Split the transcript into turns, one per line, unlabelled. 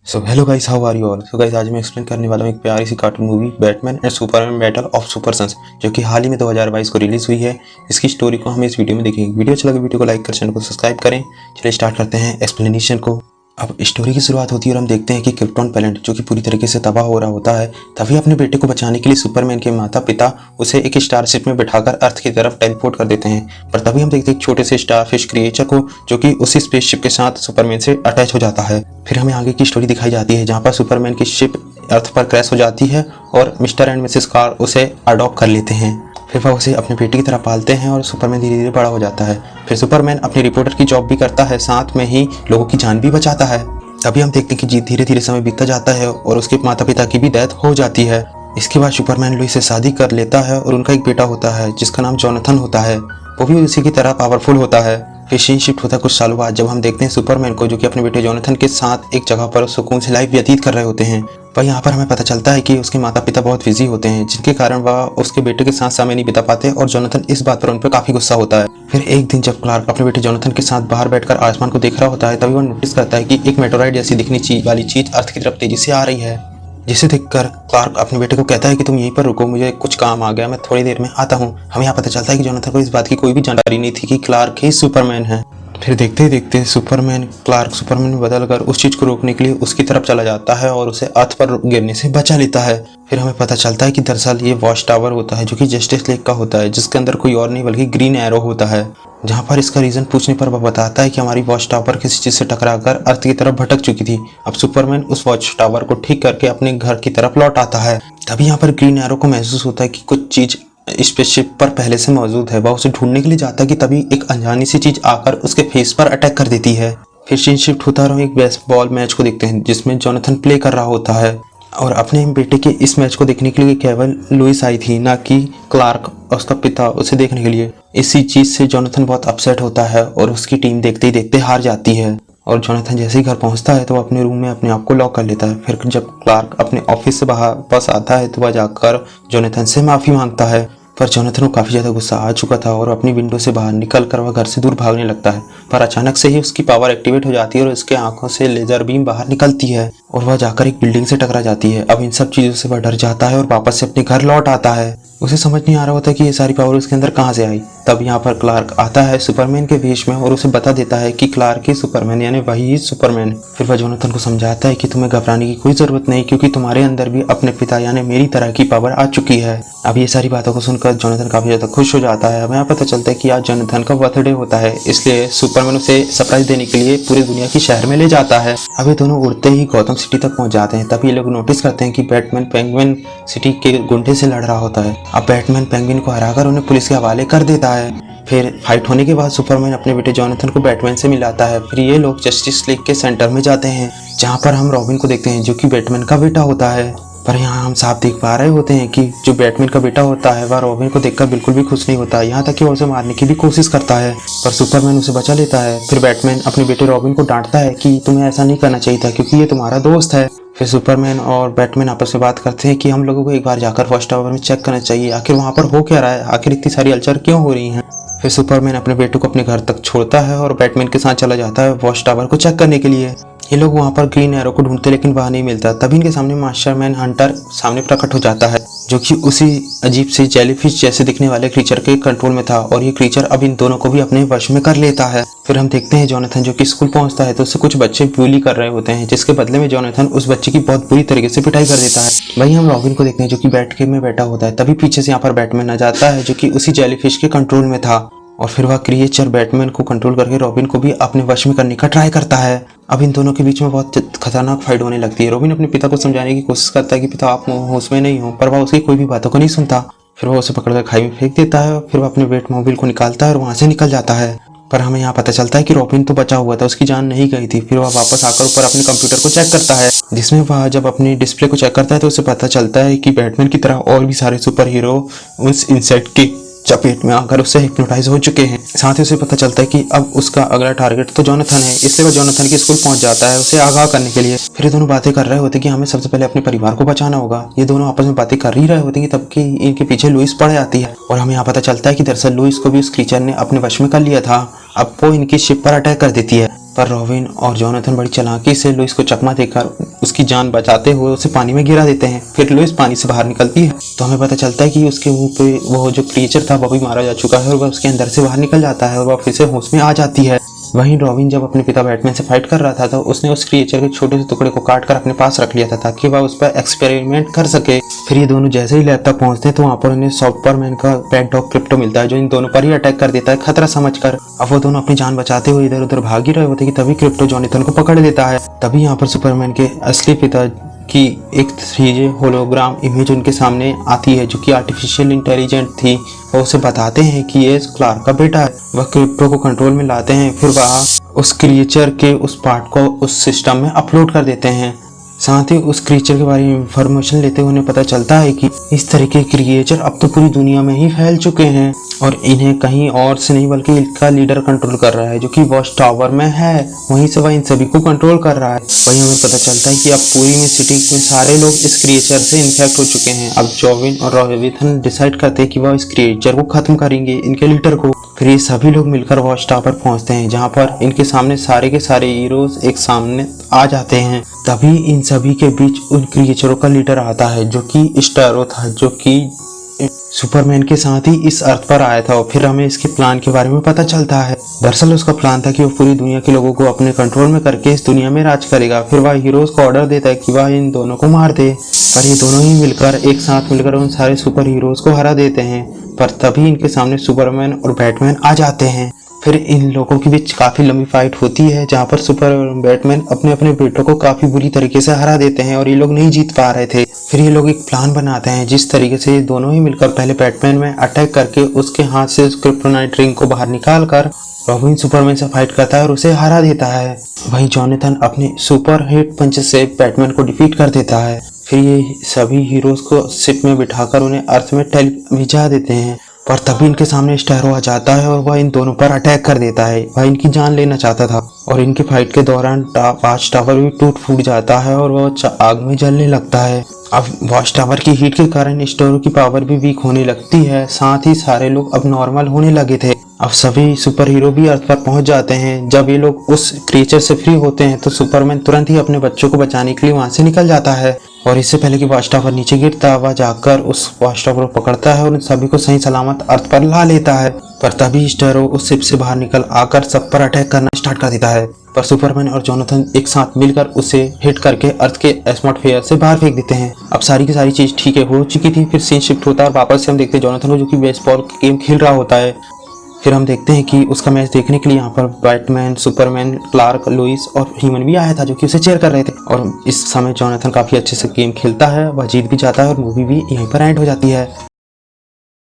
So hello guys, how are you all. So guys, आज मैं explain करने वाला हूँ एक प्यारी सी cartoon movie Batman and Superman battle of super sons, जो कि हाल ही में 2022 को रिलीज हुई है। इसकी स्टोरी को हम इस वीडियो में देखेंगे। वीडियो अच्छा लगे वीडियो को लाइक कर, चैनल को सब्सक्राइब करें। चलिए स्टार्ट करते हैं एक्सप्लेनेशन को। अब स्टोरी की शुरुआत होती है और हम देखते हैं कि क्रिप्टॉन प्लैनेट, जो कि पूरी तरीके से तबाह हो रहा होता है, तभी अपने बेटे को बचाने के लिए सुपरमैन के माता पिता उसे एक स्टारशिप में बिठाकर अर्थ की तरफ टेलीपोर्ट कर देते हैं। पर तभी हम देखते हैं एक छोटे से स्टारफिश क्रिएचर को, जो कि उसी स्पेसशिप के साथ सुपरमैन से अटैच हो जाता है। फिर हमें आगे की स्टोरी दिखाई जाती है, जहाँ पर सुपरमैन की शिप अर्थ पर क्रैश हो जाती है और मिस्टर एंड मिसेस कार उसे अडॉप्ट कर लेते हैं। फिर वह उसे अपने बेटे की तरह पालते हैं और सुपरमैन धीरे धीरे बड़ा हो जाता है। फिर सुपरमैन अपनी रिपोर्टर की जॉब भी करता है, साथ में ही लोगों की जान भी बचाता है। तभी हम देखते हैं कि धीरे धीरे समय बीतता जाता है और उसके माता पिता की भी डेथ हो जाती है। इसके बाद सुपरमैन लुई से शादी कर लेता है और उनका एक बेटा होता है जिसका नाम जोनाथन होता है। वो भी उसी की तरह पावरफुल होता है। फिर सीन शिफ्ट होता है कुछ सालों बाद, जब हम देखते हैं सुपरमैन को, जो कि अपने बेटे जोनाथन के साथ एक जगह पर सुकून से लाइफ व्यतीत कर रहे होते हैं। पर यहाँ पर हमें पता चलता है कि उसके माता पिता बहुत बिजी होते हैं, जिनके कारण वह उसके बेटे के साथ समय नहीं बिता पाते और जोनाथन इस बात पर उन पर काफी गुस्सा होता है। फिर एक दिन जब क्लार्क अपने बेटे जोनाथन के साथ बाहर बैठकर आसमान को देख रहा होता है, तभी वह नोटिस करता है कि एक मेटोराइड जैसी दिखने वाली चीज अर्थ की तरफ तेजी से आ रही है। जिसे देखकर क्लार्क अपने बेटे को कहता है कि तुम यहीं पर रुको, मुझे कुछ काम आ गया, मैं थोड़ी देर में आता हूँ। हमें यहाँ पता चलता है कि जोनाथन को इस बात की कोई भी जानकारी नहीं थी कि क्लार्क ही सुपरमैन है। फिर देखते ही देखते क्लार्क सुपरमैन में बदलकर उस चीज को रोकने के लिए उसकी तरफ चला जाता है और उसे अर्थ पर गिरने से बचा लेता है। फिर हमें पता चलता है कि दरअसल ये वॉच टावर होता है, जो कि जस्टिस लीग का होता है, जिसके अंदर कोई और नहीं बल्कि ग्रीन एरो होता है। जहाँ पर इसका रीजन पूछने पर वह बताता है कि हमारी वॉच टावर किसी चीज से टकराकर अर्थ की तरफ भटक चुकी थी। अब सुपरमैन उस वॉच टावर को ठीक करके अपने घर की तरफ लौट आता है। तभी यहाँ पर ग्रीन एरो को महसूस होता है कि कुछ चीज स्पेसशिप पर पहले से मौजूद है। वह उसे ढूंढने के लिए जाता है कि तभी एक अनजानी सी चीज आकर उसके फेस पर अटैक कर देती है। फिर सीन शिफ्ट होता है और हम एक बेसबॉल मैच को देखते हैं, जिसमें जोनाथन प्ले कर रहा होता है और अपने बेटे के इस मैच को देखने के लिए केवल लुइस आई थी, ना कि क्लार्क और उसका पिता उसे देखने के लिए। इसी चीज से जोनाथन बहुत अपसेट होता है और उसकी टीम देखते ही देखते हार जाती है। और जोनाथन जैसे ही घर पहुंचता है तो वो अपने रूम में अपने आप को लॉक कर लेता है। फिर जब क्लार्क अपने ऑफिस से बाहर वापस आता है तो वह जाकर जोनाथन से माफी मांगता है। पर जोनाथन को काफी ज्यादा गुस्सा आ चुका था और अपनी विंडो से बाहर निकलकर वह घर से दूर भागने लगता है। पर अचानक से ही उसकी पावर एक्टिवेट हो जाती है और उसके आंखों से लेजर बीम बाहर निकलती है और वह जाकर एक बिल्डिंग से टकरा जाती है। अब इन सब चीजों से वह डर जाता है और वापस से अपने घर लौट आता है। उसे समझ नहीं आ रहा होता कि ये सारी पावर उसके अंदर कहाँ से आई। तब यहाँ पर क्लार्क आता है सुपरमैन के वेश में और उसे बता देता है कि क्लार्क ही सुपरमैन, यानी वही सुपरमैन। फिर वह जोनाथन को समझाता है कि तुम्हें घबराने की कोई जरूरत नहीं, क्योंकि तुम्हारे अंदर भी अपने पिता यानी मेरी तरह की पावर आ चुकी है। अब ये सारी बातों को सुनकर जोनाथन काफी ज्यादा खुश हो जाता है। हमें यहाँ पता चलता है कि आज जोनाथन का बर्थडे होता है, इसलिए सुपरमैन उसे सरप्राइज देने के लिए पूरी दुनिया की शहर में ले जाता है। अब ये दोनों उड़ते ही गौतम सिटी तक पहुंच जाते हैं। तभी ये लोग नोटिस करते हैं कि बैटमैन पेंगुइन सिटी के गुंडे से लड़ रहा होता है। अब बैटमैन पेंगुइन को हराकर उन्हें पुलिस के हवाले कर देता है। फिर फाइट होने के बाद सुपरमैन अपने बेटे जोनाथन को बैटमैन से मिलाता है। फिर ये लोग जस्टिस लीग के सेंटर में जाते हैं, जहाँ पर हम रॉबिन को देखते हैं, जो कि बैटमैन का बेटा होता है। पर यहाँ हम साफ देख पा रहे होते हैं कि जो बैटमैन का बेटा होता है वह रॉबिन को देखकर बिल्कुल भी खुश नहीं होता, यहाँ तक कि वो उसे मारने की भी कोशिश करता है, पर सुपरमैन उसे बचा लेता है। फिर बैटमैन अपने बेटे रॉबिन को डांटता है कि तुम्हें ऐसा नहीं करना चाहिए था, क्योंकि ये तुम्हारा दोस्त है। फिर सुपरमैन और बैटमैन आपस में बात करते हैं कि हम लोगों को एक बार जाकर वॉच टावर में चेक करना चाहिए, आखिर वहाँ पर हो क्या रहा है, आखिर इतनी सारी हलचल क्यों हो रही है। फिर सुपरमैन अपने बेटे को अपने घर तक छोड़ता है और बैटमैन के साथ चला जाता है वॉच टावर को चेक करने के लिए। ये लोग वहाँ पर ग्रीन एरो को ढूंढते लेकिन वहाँ नहीं मिलता। तभी इनके सामने मास्टरमैन हंटर सामने प्रकट हो जाता है, जो कि उसी अजीब से जेलीफिश जैसे दिखने वाले क्रीचर के कंट्रोल में था और ये क्रीचर अब इन दोनों को भी अपने वश में कर लेता है। फिर हम देखते हैं जोनाथन जो कि स्कूल पहुंचता है तो उससे कुछ बच्चे ब्यूली कर रहे होते हैं, जिसके बदले में जोनाथन उस बच्चे की बहुत बुरी तरीके से पिटाई कर देता है। वहीं हम रॉबिन को देखते हैं, जो कि बैट के में बैठा होता है। तभी पीछे से यहाँ पर बैटमैन आ जाता है, जो कि उसी जेलीफिश के कंट्रोल में था और फिर वह क्रिएचर बैटमैन को कंट्रोल करके रॉबिन को भी अपने वश में करने का ट्राई करता है। अब इन दोनों के बीच में बहुत खतरनाक फाइट होने लगती है। रॉबिन अपने पिता को समझाने की कोशिश करता है कि पिता आप होश में नहीं हो, पर वह उसकी कोई भी बातों को नहीं सुनता। फिर वह उसे पकड़कर खाई में फेंक देता है। फिर वह अपने बैटमोबाइल को निकालता है और वहां से निकल जाता है। पर हमें यहाँ पता चलता है कि रॉबिन तो बचा हुआ था, उसकी जान नहीं गई थी। फिर वह वापस आकर ऊपर अपने कंप्यूटर को चेक करता है, जिसमें वह जब अपनी डिस्प्ले को चेक करता है तो उसे पता चलता है कि बैटमैन की तरह और भी सारे सुपर हीरो उस इंसेक्ट की चपेट में आकर उससे हिप्नोटाइज हो चुके हैं। साथ ही उसे पता चलता है कि अब उसका अगला टारगेट तो जोनाथन है, इसलिए वह जोनाथन के स्कूल पहुंच जाता है उसे आगाह करने के लिए। फिर ये दोनों बातें कर रहे होते हैं कि हमें सबसे पहले अपने परिवार को बचाना होगा। ये दोनों आपस में बातें कर ही रहे होते हैं कि तब कि इनके पीछे लुइस पड़ जाती है और हमें यहाँ पता चलता है कि दरअसल लुइस को भी उस क्रीचर ने अपने वश में कर लिया था। अब वो इनकी शिप पर अटैक कर देती है, पर रॉबिन और जोनाथन बड़ी चालाकी से लुइस को चकमा देकर उसकी जान बचाते हुए उसे पानी में गिरा देते हैं। फिर लोइस पानी से बाहर निकलती है तो हमें पता चलता है कि उसके मुंह पे वो जो क्रिएचर था वो भी मारा जा चुका है और वह उसके अंदर से बाहर निकल जाता है और वह फिर से होश में आ जाती है। वहीं रॉबिन जब अपने पिता बैटमैन से फाइट कर रहा था तो उसने उस क्रिएचर के छोटे से टुकड़े को काट कर अपने पास रख लिया था ताकि वह उस पर एक्सपेरिमेंट कर सके। फिर ये दोनों जैसे ही लैब तक पहुंचते हैं तो वहाँ पर उन्हें सुपरमैन का पेट डॉग क्रिप्टो मिलता है जो इन दोनों पर ही अटैक कर देता है खतरा समझकर। अब वो दोनों अपनी जान बचाते हुए इधर उधर भाग ही रहे होते कि तभी क्रिप्टो जॉनथन को पकड़ लेता है। तभी यहाँ पर सुपरमैन के असली पिता की एक 3D होलोग्राम इमेज उनके सामने आती है जो कि आर्टिफिशियल इंटेलिजेंट थी। वो उसे बताते हैं कि ये क्लार्क का बेटा है। वह क्रिप्टो को कंट्रोल में लाते हैं, फिर वह उस क्रिएचर के उस पार्ट को उस सिस्टम में अपलोड कर देते हैं। साथ ही उस क्रिएचर के बारे में इंफॉर्मेशन लेते हुए उन्हें पता चलता है कि इस तरह के क्रिएचर अब तो पूरी दुनिया में ही फैल चुके हैं और इन्हें कहीं और से नहीं बल्कि इनका लीडर कंट्रोल कर रहा है जो कि वॉच टावर में है। वहीं से वह इन सभी को कंट्रोल कर रहा है। वहीं हमें पता चलता है कि अब पूरी में सिटी में सारे लोग इस क्रिएचर से इन्फेक्ट हो चुके हैं। अब जॉबिन और रॉबिन डिसाइड करते हैं कि वह इस क्रिएचर को खत्म करेंगे, इनके लीडर को। फिर ये सभी लोग मिलकर वॉच टावर पहुंचते हैं जहां पर इनके सामने सारे के सारे हीरोज एक सामने आ जाते हैं। तभी इन सभी के बीच उन क्रिएचरों का लीडर आता है जो कि स्टैरो था जो कि सुपरमैन के साथ ही इस अर्थ पर आया था। और फिर हमें इसके प्लान के बारे में पता चलता है। दरअसल उसका प्लान था कि वो पूरी दुनिया के लोगों को अपने कंट्रोल में करके इस दुनिया में राज करेगा। फिर वह हीरोज को ऑर्डर देता है कि वह इन दोनों को मार दे, पर ये दोनों ही मिलकर एक साथ मिलकर उन सारे सुपर हीरोज को हरा देते हैं। पर तभी इनके सामने सुपरमैन और बैटमैन आ जाते हैं। फिर इन लोगों के बीच काफी लंबी फाइट होती है जहाँ पर सुपर और बैटमैन अपने अपने बेटों को काफी बुरी तरीके से हरा देते हैं और ये लोग नहीं जीत पा रहे थे। फिर ये लोग एक प्लान बनाते हैं जिस तरीके से ये दोनों ही मिलकर पहले बैटमैन में अटैक करके उसके हाथ से उस क्रिप्टोनाइट रिंग को बाहर निकाल कर रॉबिन सुपरमैन से फाइट करता है और उसे हरा देता है। वहीं जॉनथन अपने सुपर हिट पंच से बैटमैन को डिफीट कर देता है। फिर ये सभी हीरोज को शिप में बिठाकर उन्हें अर्थ में भिजा देते हैं। पर तभी इनके सामने स्टैरो आ जाता है और वह इन दोनों पर अटैक कर देता है। वह इनकी जान लेना चाहता था और इनके फाइट के दौरान वॉच टावर भी टूट फूट जाता है और वह आग में जलने लगता है। अब वॉच टावर की हीट के कारण स्टैरो की पावर भी वीक होने लगती है। साथ ही सारे लोग अब नॉर्मल होने लगे थे। अब सभी सुपर हीरो भी अर्थ पर पहुंच जाते हैं। जब ये लोग उस क्रिएचर से फ्री होते हैं तो सुपरमैन तुरंत ही अपने बच्चों को बचाने के लिए वहां से निकल जाता है और इससे पहले कि वॉच टावर नीचे गिरता वह जाकर उस वॉच टावर को पकड़ता है और उन सभी को सही सलामत अर्थ पर ला लेता है। पर तभी स्टैरो उस शिप से बाहर निकल आकर सब पर अटैक करना स्टार्ट कर देता है। पर सुपरमैन और जॉनथन एक साथ मिलकर उसे हिट करके अर्थ के एटमॉस्फेयर से बाहर फेंक देते हैं। अब सारी की सारी चीज ठीक है हो चुकी थी। फिर सीन शिफ्ट होता है और वापस से हम देखते हैं जॉनथन को जो कि बेसबॉल गेम खेल रहा होता है। फिर हम देखते हैं कि उसका मैच देखने के लिए यहाँ पर बैटमैन, सुपरमैन, क्लार्क, लुइस और ह्यूमन भी आया था जो कि उसे चेयर कर रहे थे। और इस समय जॉनथन काफी अच्छे से गेम खेलता है, वह जीत भी जाता है और मूवी भी यहीं पर एंड हो जाती है।